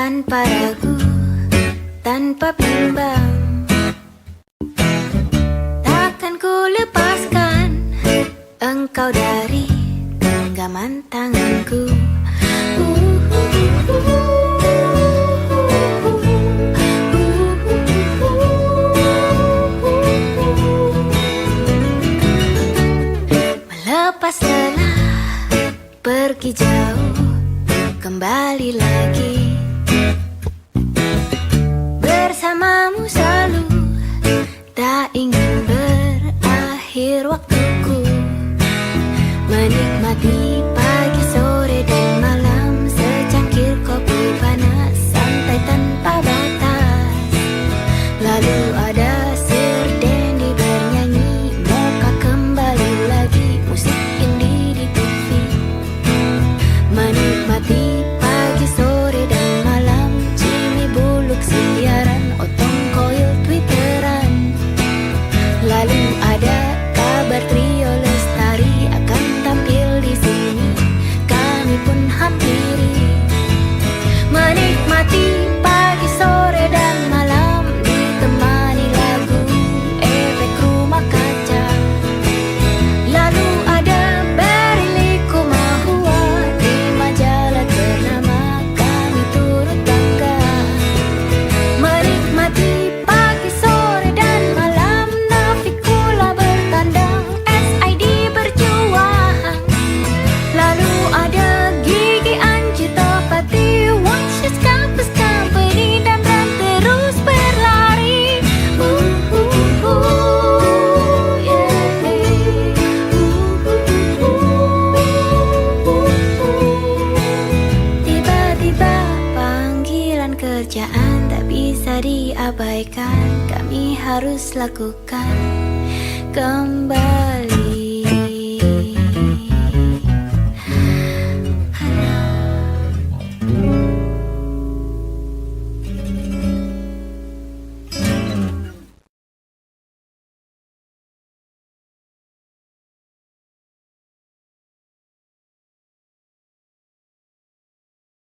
tanpa ragu, tanpa bimbang. Takkan ku lepaskan engkau dari genggaman tanganku. Melepas lelah, pergi jauh, kembali lagi. Bersamamu selalu, tak ingin berakhir waktuku. Menikmati pagi, sore, dan malam, secangkir kopi panas, santai tanpa batas. Lalu ada Sirdendi bernyanyi, Mocha kembali lagi, musik indie di TV. Menikmati pagi, sore, dan malam, Jimmy Bullock siaran, Otong Koil twitteran. Lalu ada kabar trio Lestari akan tampil di sini, kami pun hampiri. Menikmati pagi, sore, dan malam, ditemani lagu efek rumah kaca. Lalu ada Berry Likumahua di majalah ternama, kami turut bangga. Menikmati pagi, sore, dan malam, Navikula bertandang, SID berjuang. Lalu ada Gigi Anji Topati, Watches Campus Company, dan Ran terus berlari. Tiba-tiba panggilan kerjaan tak bisa diabaikan, kami harus lakukan kembali.